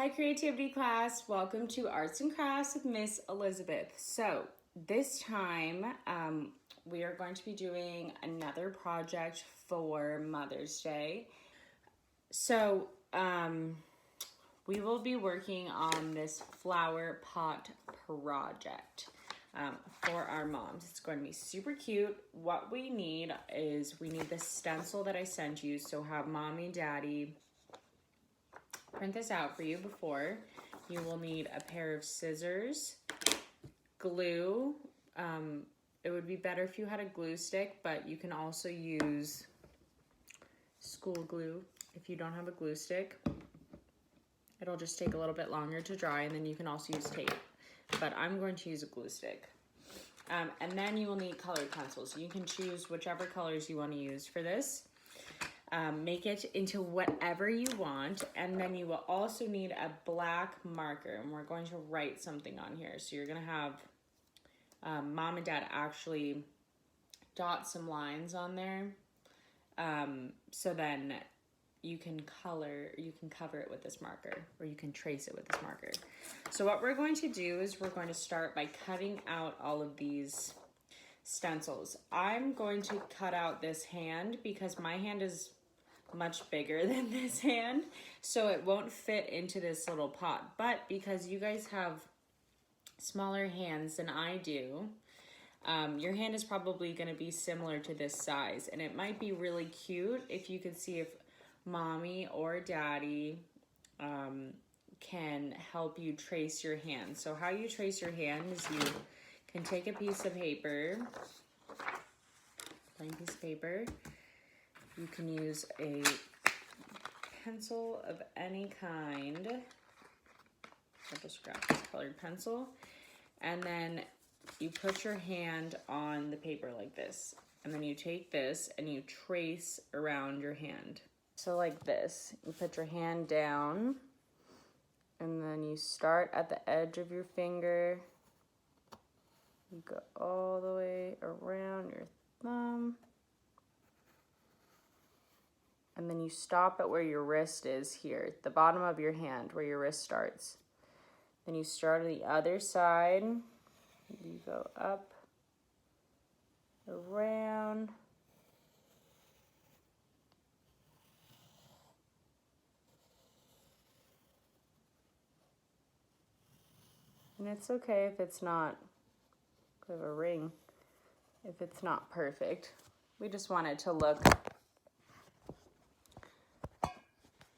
Hi creativity class, welcome to Arts and Crafts with Miss Elizabeth. So this time we are going to be doing another project for Mother's Day. So we will be working on this flower pot project for our moms. It's going to be super cute. What we need is we need the stencil that I sent you, so have mommy, daddy print this out for you before. You will need a pair of scissors, glue. It would be better if you had a glue stick, but you can also use school glue if you don't have a glue stick. It'll just take a little bit longer to dry, and then you can also use tape. But I'm going to use a glue stick. And then you will need colored pencils. So you can choose whichever colors you want to use for this. Make it into whatever you want, and then you will also need a black marker, and we're going to write something on here. So you're going to have mom and dad actually dot some lines on there, so then you can cover it with this marker, or you can trace it with this marker. So what we're going to do is we're going to start by cutting out all of these stencils. I'm going to cut out this hand because my hand is much bigger than this hand, so it won't fit into this little pot. But because you guys have smaller hands than I do, your hand is probably going to be similar to this size, and it might be really cute if you could see if mommy or daddy can help you trace your hand. So how you trace your hand is you can take a piece of paper, plain piece of paper. You can use a pencil of any kind. I'll just grab this colored pencil. And then you put your hand on the paper like this. And then you take this and you trace around your hand. So like this. You put your hand down. And then you start at the edge of your finger. You go all the way around your thumb. And then you stop at where your wrist is here, the bottom of your hand, where your wrist starts. Then you start on the other side. You go up, around. And it's okay if it's not, we have a ring, if it's not perfect. We just want it to look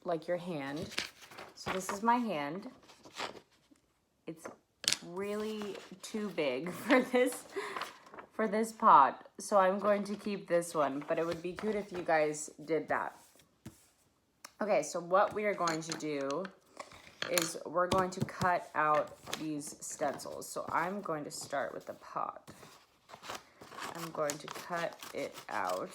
like your hand. So this is my hand. It's really too big for this pot, so I'm going to keep this one, but it would be cute if you guys did that. Okay, so what we are going to do is we're going to cut out these stencils. So I'm going to start with the pot. I'm going to cut it out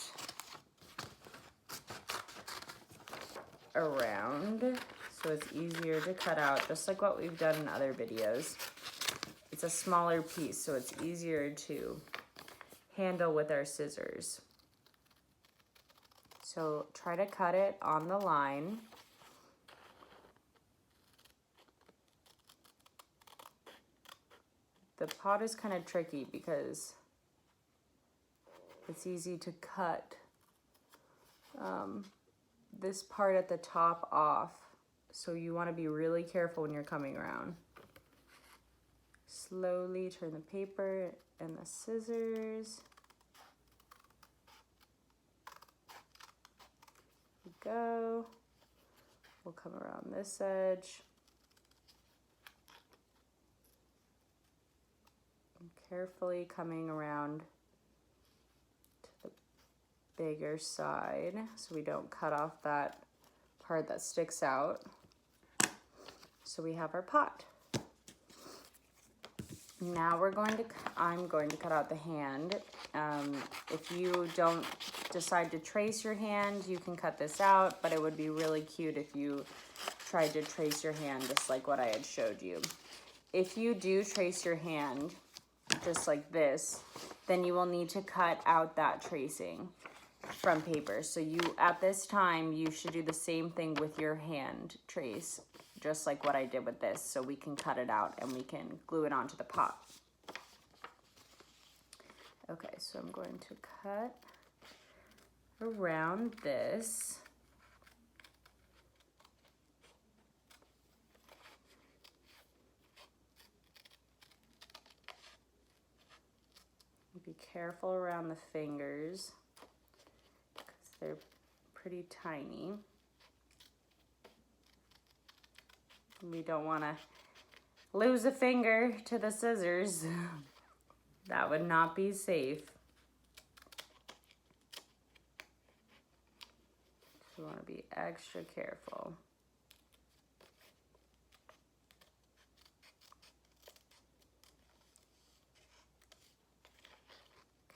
around so it's easier to cut out, just like what we've done in other videos. It's a smaller piece, so it's easier to handle with our scissors. So try to cut it on the line. The pot is kind of tricky because it's easy to cut this part at the top off, so you want to be really careful when you're coming around. Slowly turn the paper and the scissors. Here we go. We'll come around this edge. And carefully coming around to the bigger side so we don't cut off that part that sticks out. So we have our pot. Now I'm going to cut out the hand. If you don't decide to trace your hand, you can cut this out, but it would be really cute if you tried to trace your hand just like what I had showed you. If you do trace your hand just like this, then you will need to cut out that tracing from paper. So at this time, you should do the same thing with your hand trace. just like what I did with this, so we can cut it out and we can glue it onto the pot. Okay, so I'm going to cut around this. Be careful around the fingers because they're pretty tiny. We don't want to lose a finger to the scissors. That would not be safe. So we want to be extra careful.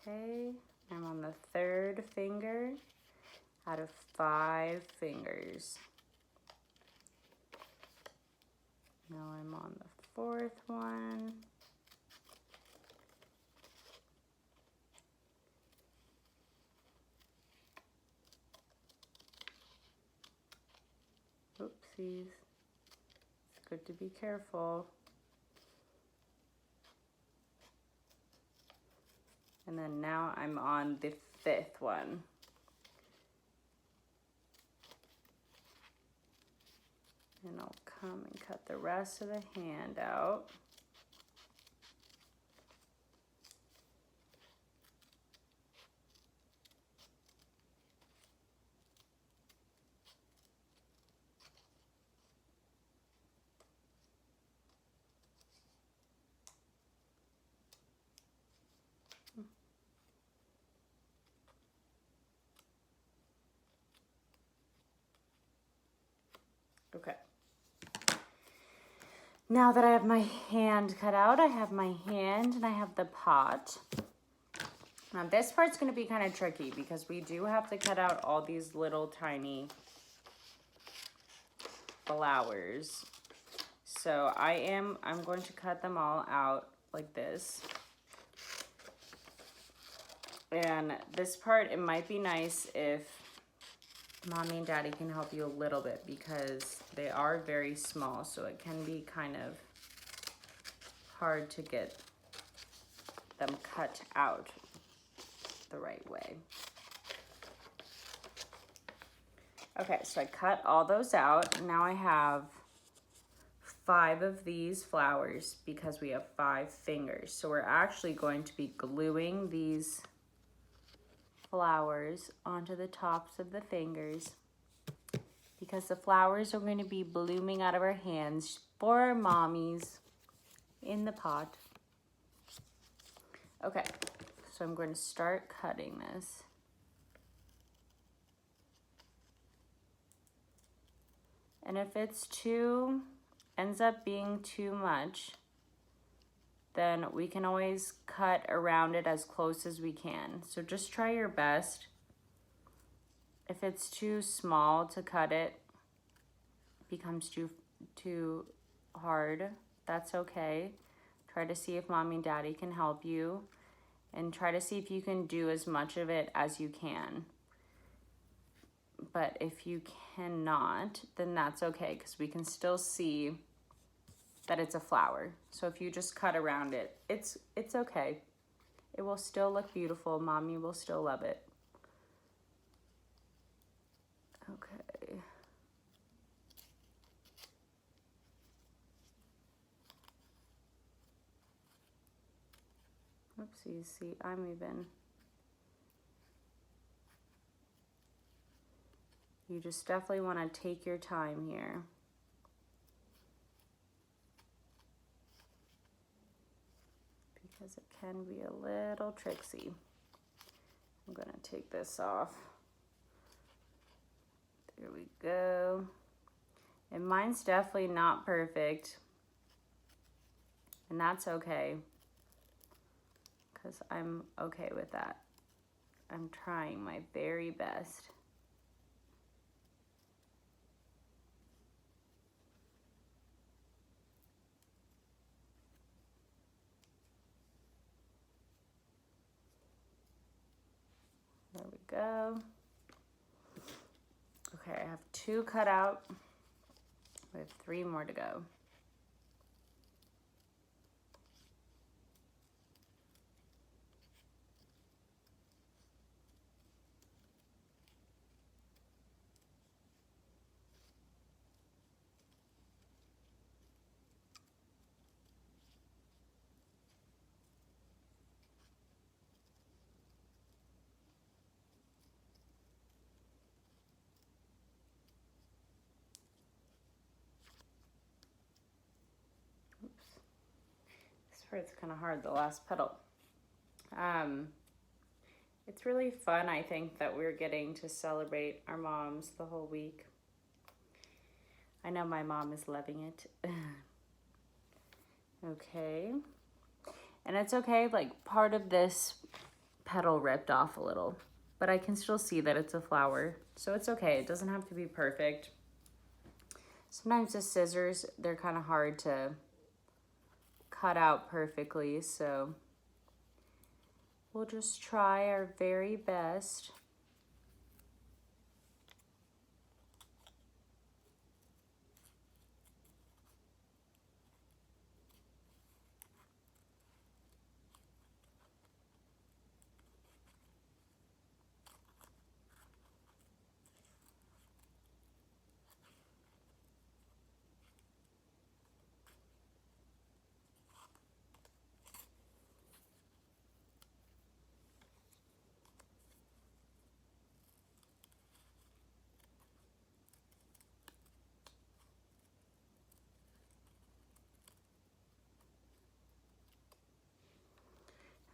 Okay, I'm on the 3rd finger out of 5 fingers. Now I'm on the 4th one. Oopsies. It's good to be careful. And then now I'm on the 5th one. And I'll come and cut the rest of the hand out. Okay. Now that I have my hand cut out, I have my hand and I have the pot. Now this part's going to be kind of tricky because we do have to cut out all these little tiny flowers. So I'm going to cut them all out like this. And this part, it might be nice if Mommy and Daddy can help you a little bit because they are very small, so it can be kind of hard to get them cut out the right way. Okay, so I cut all those out. Now I have 5 of these flowers because we have 5 fingers. So we're actually going to be gluing these flowers onto the tops of the fingers because the flowers are going to be blooming out of our hands for our mommies in the pot. Okay, so I'm going to start cutting this. And if it's ends up being too much, then we can always cut around it as close as we can. So just try your best. If it's too small to cut it, becomes too hard, that's okay. Try to see if Mommy and Daddy can help you and try to see if you can do as much of it as you can. But if you cannot, then that's okay because we can still see that it's a flower. So if you just cut around it, it's okay. It will still look beautiful. Mommy will still love it. Okay. Oopsies, see, you just definitely want to take your time here. Because it can be a little tricksy. I'm going to take this off. There we go. And mine's definitely not perfect. And that's okay. Because I'm okay with that. I'm trying my very best. There we go. Okay, I have 2 cut out. We have 3 more to go. This part's kind of hard, the last petal. It's really fun, I think, that we're getting to celebrate our moms the whole week. I know my mom is loving it. Okay. And it's okay, like part of this petal ripped off a little, but I can still see that it's a flower. So it's okay, it doesn't have to be perfect. Sometimes the scissors, they're kind of hard to cut out perfectly, so we'll just try our very best.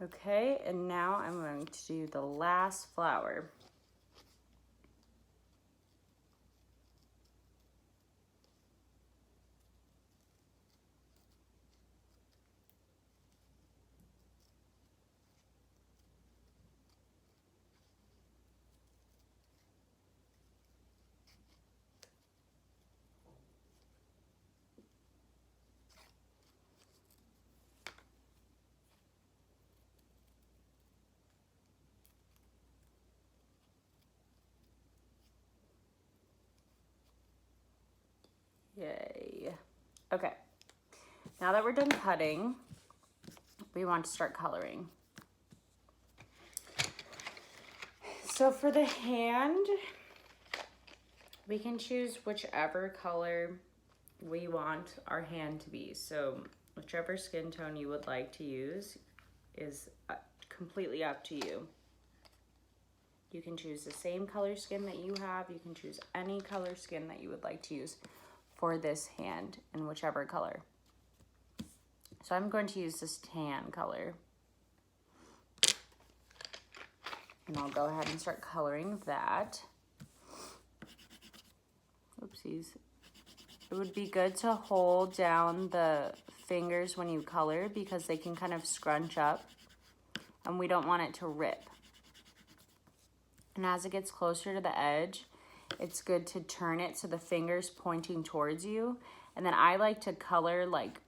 Okay, and now I'm going to do the last flower. Yay. Okay, now that we're done cutting, we want to start coloring. So for the hand, we can choose whichever color we want our hand to be. So whichever skin tone you would like to use is completely up to you. You can choose the same color skin that you have. You can choose any color skin that you would like to use for this hand in whichever color. So I'm going to use this tan color. And I'll go ahead and start coloring that. Oopsies. It would be good to hold down the fingers when you color because they can kind of scrunch up and we don't want it to rip. And as it gets closer to the edge, it's good to turn it so the finger's pointing towards you. And then I like to color like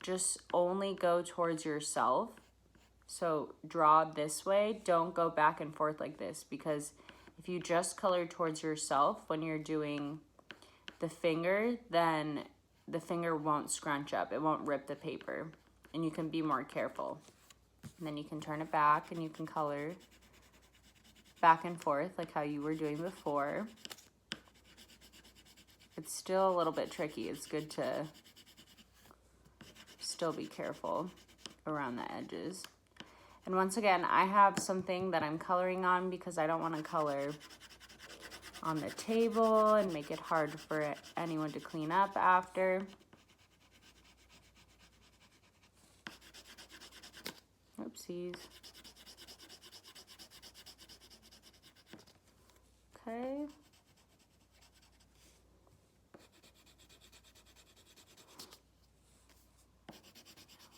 just only go towards yourself. So draw this way, don't go back and forth like this, because if you just color towards yourself when you're doing the finger, then the finger won't scrunch up, it won't rip the paper, and you can be more careful. And then you can turn it back and you can color back and forth like how you were doing before. It's still a little bit tricky. It's good to still be careful around the edges. And once again, I have something that I'm coloring on because I don't want to color on the table and make it hard for anyone to clean up after. Oopsies. Okay.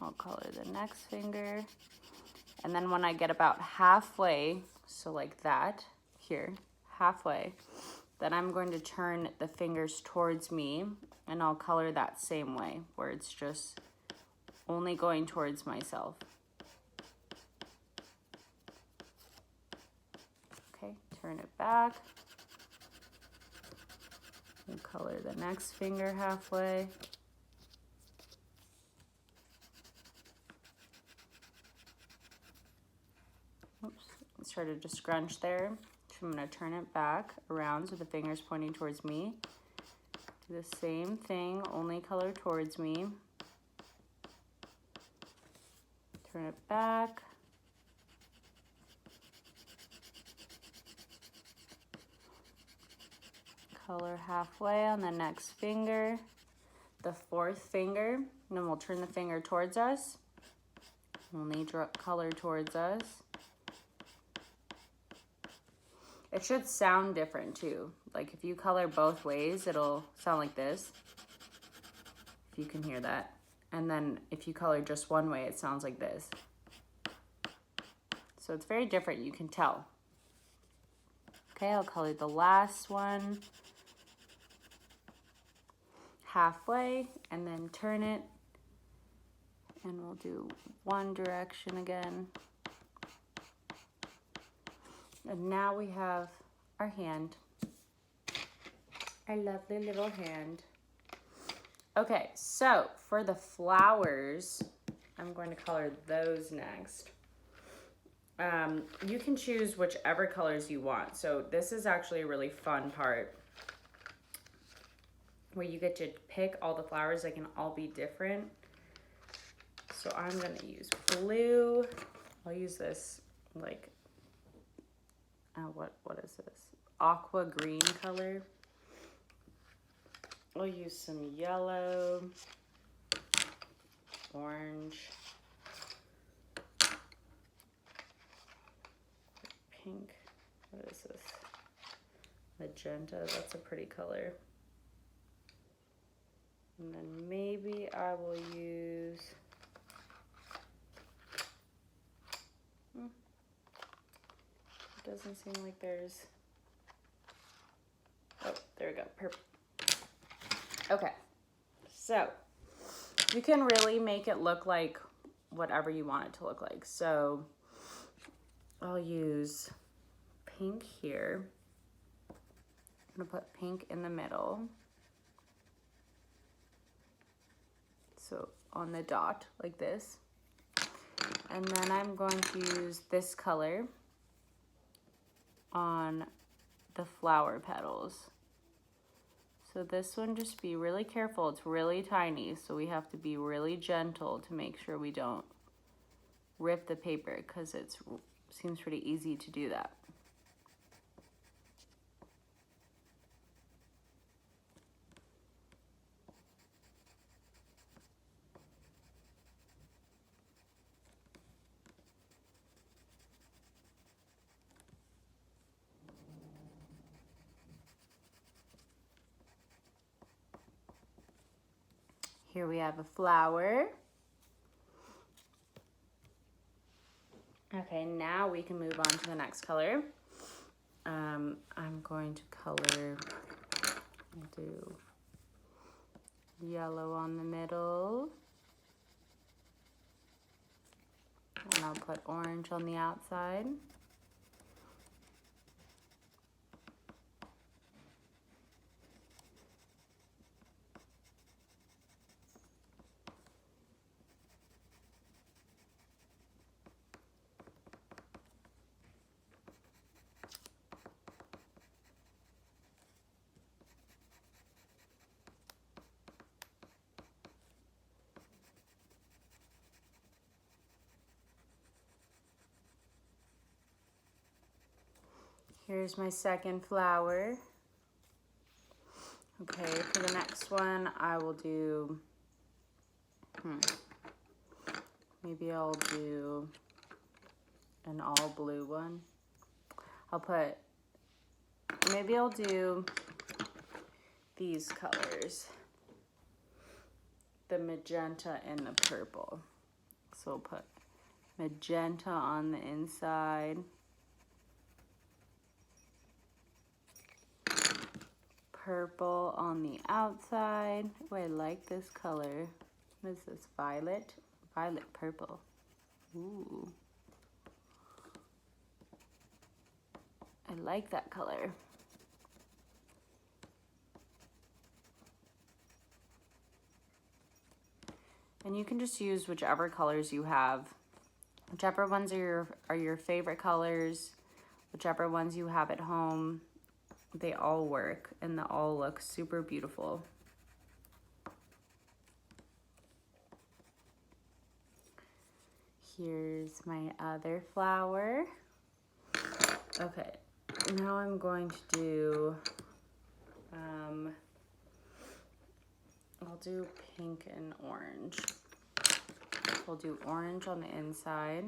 I'll color the next finger. And then when I get about halfway, so like that, here, halfway, then I'm going to turn the fingers towards me and I'll color that same way, where it's just only going towards myself. Okay, turn it back. We'll color the next finger halfway. Oops, it started to scrunch there. So I'm going to turn it back around so the finger's pointing towards me. Do the same thing, only color towards me. Turn it back. Color halfway on the next finger, the fourth finger, and then we'll turn the finger towards us. Only color towards us. It should sound different too. Like if you color both ways, it'll sound like this. If you can hear that. And then if you color just one way, it sounds like this. So it's very different, you can tell. Okay, I'll color the last one halfway and then turn it, and we'll do one direction again. And now we have our hand, our lovely little hand. Okay, so for the flowers, I'm going to color those next. You can choose whichever colors you want. So this is actually a really fun part where you get to pick all the flowers. They can all be different. So I'm going to use blue. I'll use this like, what is this? Aqua green color. I'll use some yellow, orange, pink. What is this? Magenta. That's a pretty color. And then maybe I will use it doesn't seem like there's, oh, there we go, purple. Okay, so you can really make it look like whatever you want it to look like. So I'll use pink here. I'm gonna put pink in the middle. So on the dot like this. And then I'm going to use this color on the flower petals. So this one, just be really careful. It's really tiny, so we have to be really gentle to make sure we don't rip the paper, because it seems pretty easy to do that. Here we have a flower. Okay, now we can move on to the next color. I'm going to color, do yellow on the middle. And I'll put orange on the outside. Here's my second flower. Okay, for the next one, I will do, maybe I'll do an all blue one. Maybe I'll do these colors, the magenta and the purple. So I'll put magenta on the inside, purple on the outside. Oh, I like this color. What is this? Violet? Violet purple. Ooh. I like that color. And you can just use whichever colors you have. Whichever ones are your favorite colors, whichever ones you have at home, they all work and they all look super beautiful. Here's my other flower. Okay, now I'm going to do, I'll do pink and orange. We'll do orange on the inside.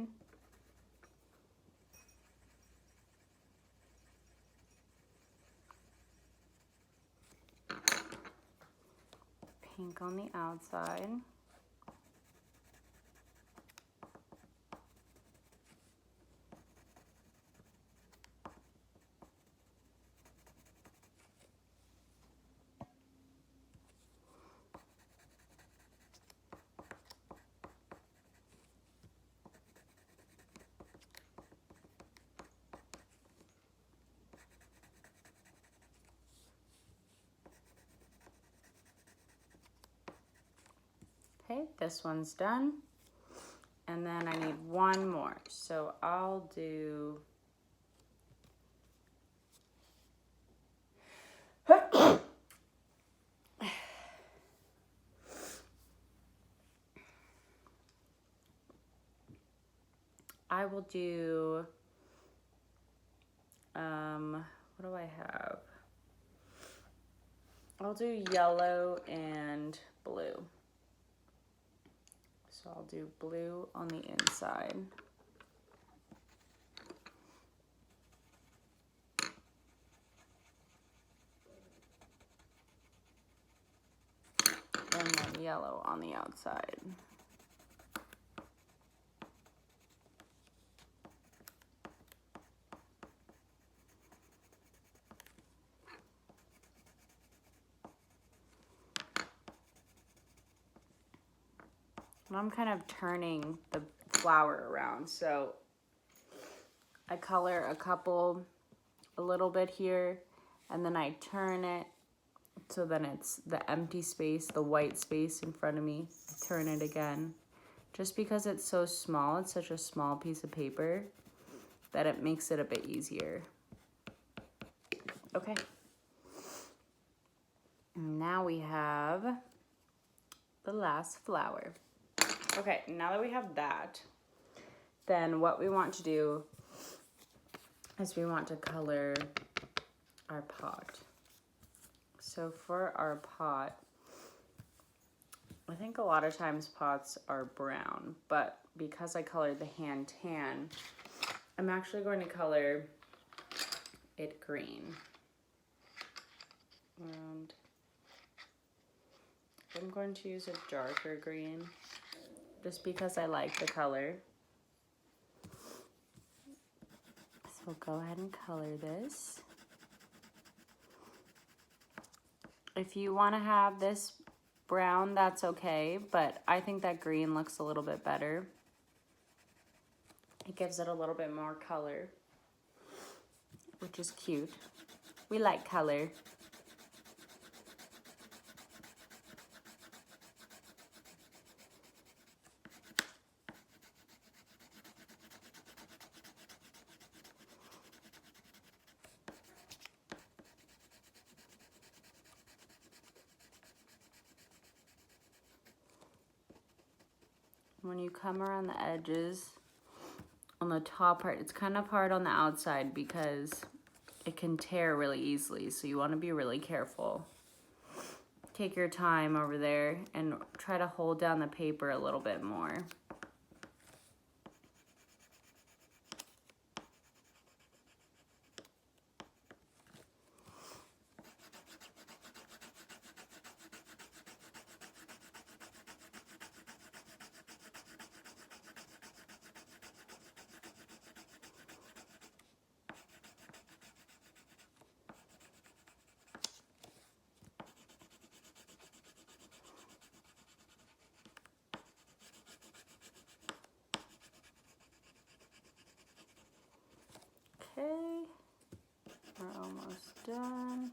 Pink on the outside. Okay, this one's done. And then I need one more. So I'll do I will do what do I have? I'll do yellow and blue. So I'll do blue on the inside. And then yellow on the outside. And I'm kind of turning the flower around, so I color a little bit here, and then I turn it so then it's the empty space, the white space in front of me. Turn it again. Just because it's so small, it's such a small piece of paper that it makes it a bit easier. Okay. Now we have the last flower. Okay, now that we have that, then what we want to do is we want to color our pot. So for our pot, I think a lot of times pots are brown, but because I colored the hand tan, I'm actually going to color it green. And I'm going to use a darker green just because I like the color. So go ahead and color this. If you want to have this brown, that's okay, but I think that green looks a little bit better. It gives it a little bit more color, which is cute. We like color. When you come around the edges, on the top part, it's kind of hard on the outside because it can tear really easily, so you want to be really careful. Take your time over there and try to hold down the paper a little bit more. Okay, we're almost done.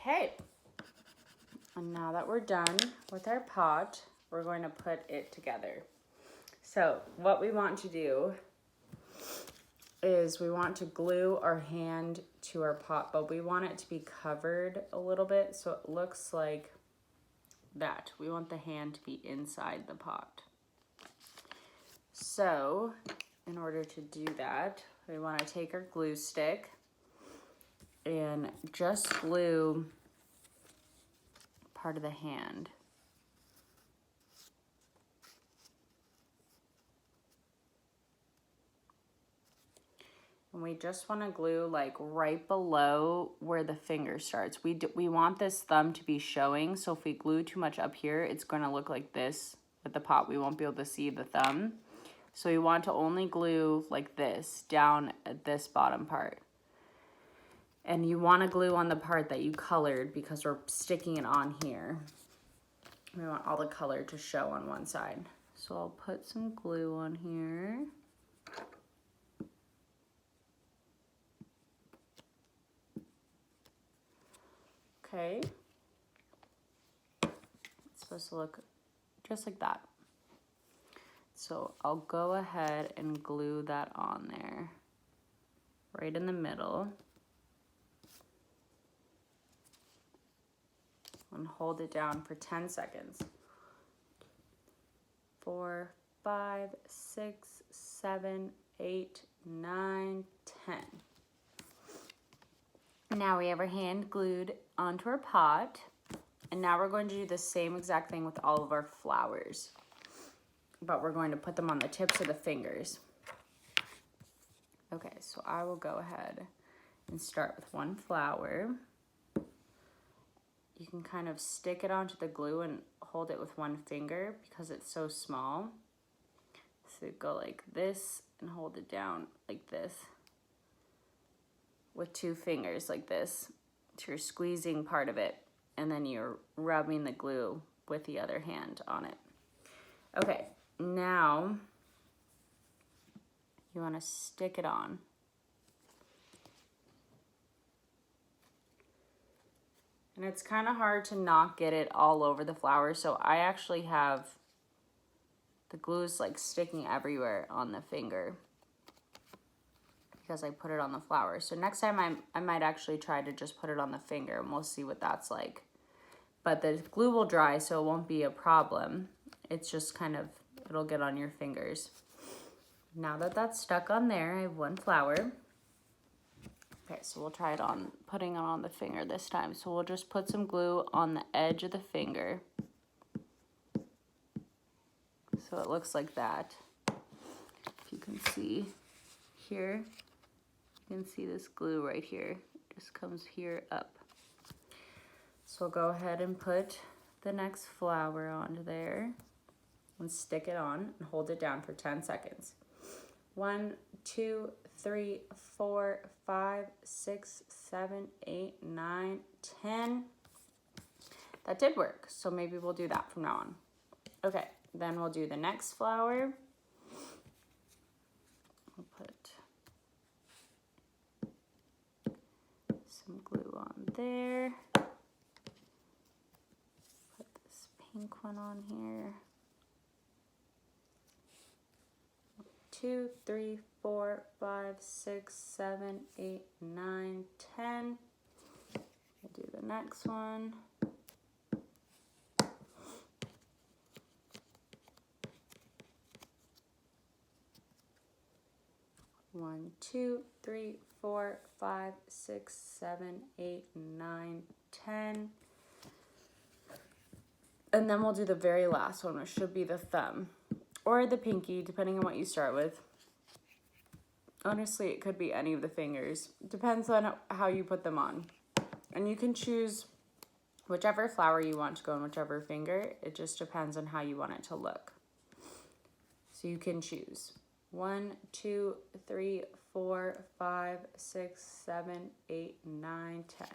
Okay. And now that we're done with our pot, we're going to put it together. So what we want to do is we want to glue our hand to our pot, but we want it to be covered a little bit so it looks like that. We want the hand to be inside the pot. So in order to do that, we want to take our glue stick and just glue part of the hand. And we just want to glue like right below where the finger starts. We want this thumb to be showing, so if we glue too much up here, it's going to look like this with the pot. We won't be able to see the thumb. So we want to only glue like this down at this bottom part. And you want to glue on the part that you colored because we're sticking it on here. We want all the color to show on one side. So I'll put some glue on here. Okay. It's supposed to look just like that. So I'll go ahead and glue that on there, right in the middle. And hold it down for 10 seconds. 4, 5, 6, 7, 8, 9, 10. Now we have our hand glued onto our pot. And now we're going to do the same exact thing with all of our flowers. But we're going to put them on the tips of the fingers. Okay, so I will go ahead and start with one flower. You can kind of stick it onto the glue and hold it with one finger because it's so small. So go like this and hold it down like this with 2 fingers like this. So you're squeezing part of it and then you're rubbing the glue with the other hand on it. Okay, now you want to stick it on. And it's kind of hard to not get it all over the flower, so I actually have the glue's like sticking everywhere on the finger because I put it on the flower. So next time I might actually try to just put it on the finger and we'll see what that's like. But the glue will dry, so it won't be a problem. It's just kind of, it'll get on your fingers. Now that that's stuck on there, I have one flower. Okay, so we'll try it on, putting it on the finger this time. So we'll just put some glue on the edge of the finger. So it looks like that. If you can see here, you can see this glue right here. It just comes here up. So we'll go ahead and put the next flower onto there and stick it on and hold it down for 10 seconds. 1, 2, 3, 4, 5, 6, 7, 8, 9, 10. That did work, so maybe we'll do that from now on. Okay, then we'll do the next flower. We'll put some glue on there. Put this pink one on here. 2, 3, 4, 5, 6, 7, 8, 9, 10. We'll do the next one. One, 2, 3, 4, 5, 6, 7, 8, 9, 10. And then we'll do the very last one, which should be the thumb. Or the pinky, depending on what you start with. Honestly, it could be any of the fingers. Depends on how you put them on. And you can choose whichever flower you want to go on whichever finger. It just depends on how you want it to look. So you can choose 1, 2, 3, 4, 5, 6, 7, 8, 9, 10.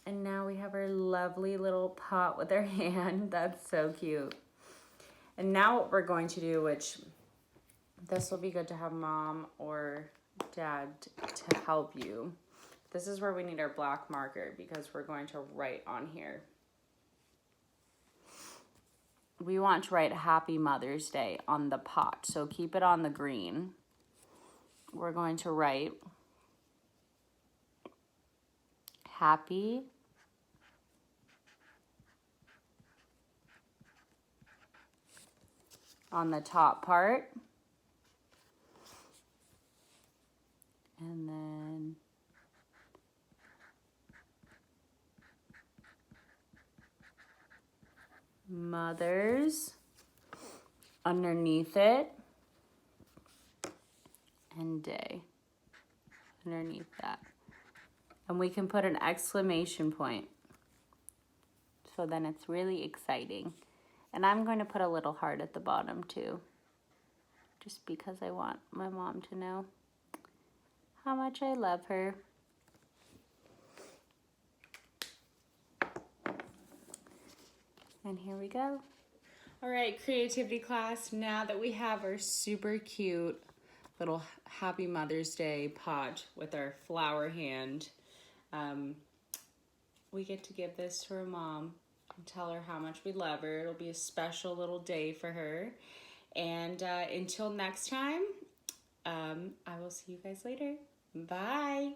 And now we have our lovely little pot with our hand. That's so cute. And now what we're going to do, which this will be good to have mom or dad to help you, This is where we need our black marker because we're going to write on here. We want to write Happy Mother's Day on the pot, so keep it on the green. We're going to write Happy on the top part. And then Mothers underneath it, and Day underneath that. And we can put an exclamation point, so then it's really exciting. And I'm going to put a little heart at the bottom too, just because I want my mom to know how much I love her. And here we go. All right, creativity class, now that we have our super cute little Happy Mother's Day pot with our flower hand, we get to give this to her mom and tell her how much we love her. It'll be a special little day for her. And until next time, I will see you guys later. Bye.